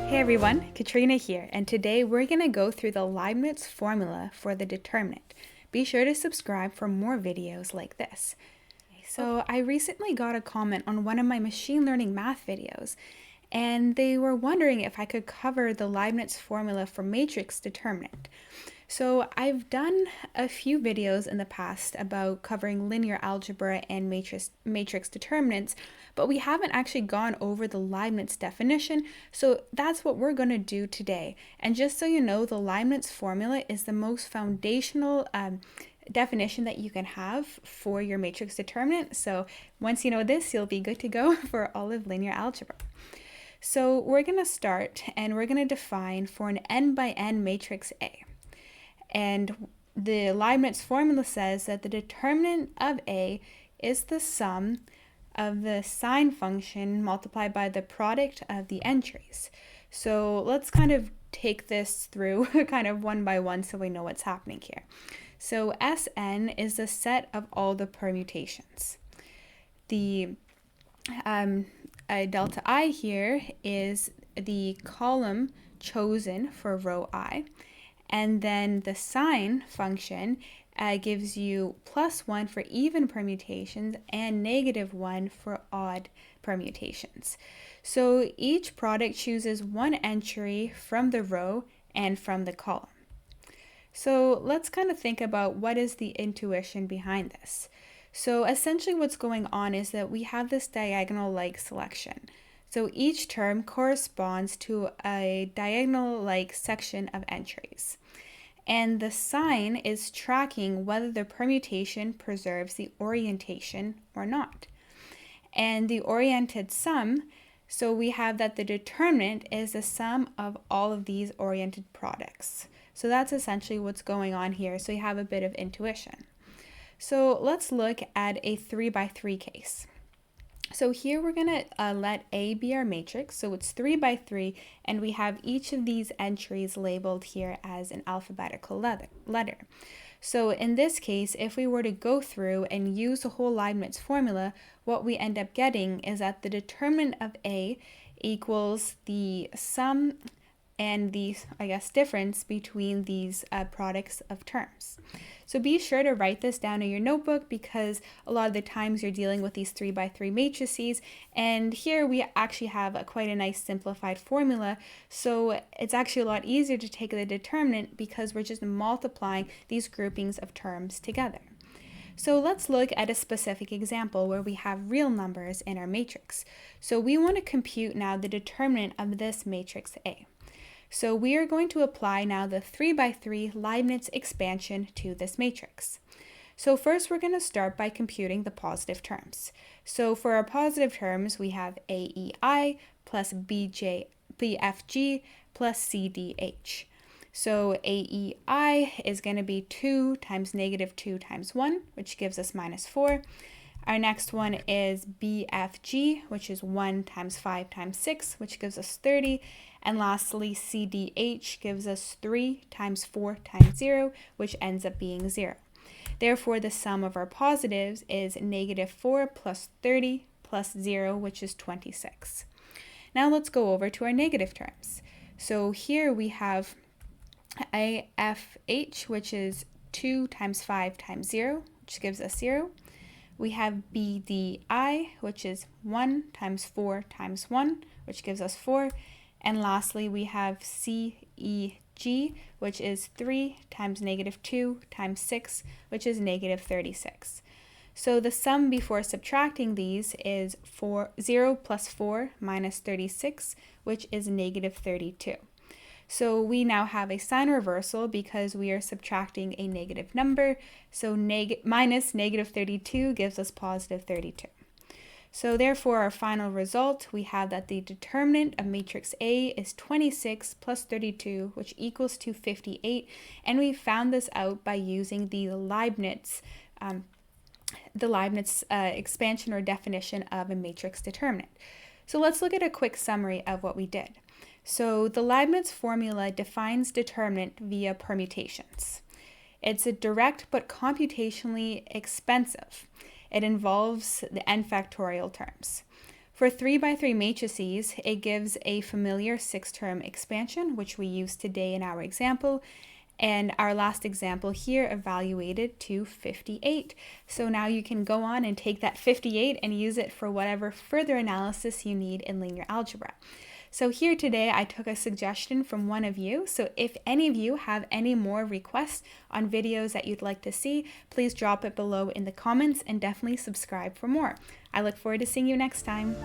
Hey everyone, Katrina here, and today we're going to go through the Leibniz formula for the determinant. Be sure to subscribe for more videos like this. So I recently got a comment on one of my machine learning math videos, and they were wondering if I could cover the Leibniz formula for matrix determinant. So I've done a few videos in the past about covering linear algebra and matrix determinants, but we haven't actually gone over the Leibniz definition, so that's what we're going to do today. And just so you know, the Leibniz formula is the most foundational definition that you can have for your matrix determinant. So once you know this, you'll be good to go for all of linear algebra. So we're going to start and we're going to define for an n by n matrix A. And the Leibniz formula says that the determinant of A is the sum of the sine function multiplied by the product of the entries. So let's kind of take this through kind of one by one so we know what's happening here. So Sn is the set of all the permutations. The delta I here is the column chosen for row I. And then the sine function gives you +1 for even permutations and -1 for odd permutations. So each product chooses one entry from the row and from the column. So let's kind of think about what is the intuition behind this. So essentially what's going on is that we have this diagonal-like selection. So each term corresponds to a diagonal-like section of entries. And the sign is tracking whether the permutation preserves the orientation or not. And the oriented sum, so we have that the determinant is the sum of all of these oriented products. So that's essentially what's going on here. So you have a bit of intuition. So let's look at a 3 by 3 case. So here we're going to let A be our matrix. So it's 3 by 3, and we have each of these entries labeled here as an alphabetical letter. So in this case, if we were to go through and use the whole Leibniz formula, what we end up getting is that the determinant of A equals the sum and the, difference between these products of terms. So be sure to write this down in your notebook because a lot of the times you're dealing with these 3 by 3 matrices, and here we actually have quite a nice simplified formula, so it's actually a lot easier to take the determinant because we're just multiplying these groupings of terms together. So let's look at a specific example where we have real numbers in our matrix. So we want to compute now the determinant of this matrix A. So we are going to apply now the 3 by 3 Leibniz expansion to this matrix. So first we're going to start by computing the positive terms. So for our positive terms, we have AEI plus BFG plus CDH. So AEI is going to be 2 times -2 times 1, which gives us -4. Our next one is BFG, which is 1 times 5 times 6, which gives us 30. And lastly, CDH gives us 3 times 4 times 0, which ends up being 0. Therefore, the sum of our positives is -4 plus 30 plus 0, which is 26. Now let's go over to our negative terms. So here we have AFH, which is 2 times 5 times 0, which gives us 0. We have BDI, which is 1 times 4 times 1, which gives us 4. And lastly, we have CEG, which is 3 times -2 times 6, which is -36. So the sum before subtracting these is 0 plus 4 minus 36, which is -32. So we now have a sign reversal because we are subtracting a negative number. So minus -32 gives us +32. So therefore, our final result, we have that the determinant of matrix A is 26 plus 32, which equals to 58. And we found this out by using the Leibniz expansion or definition of a matrix determinant. So let's look at a quick summary of what we did. So the Leibniz formula defines determinant via permutations. It's a direct but computationally expensive. It involves the n factorial terms. For 3 by 3 matrices, it gives a familiar 6-term expansion, which we used today in our example. And our last example here evaluated to 58. So now you can go on and take that 58 and use it for whatever further analysis you need in linear algebra. So here today, I took a suggestion from one of you. So if any of you have any more requests on videos that you'd like to see, please drop it below in the comments and definitely subscribe for more. I look forward to seeing you next time.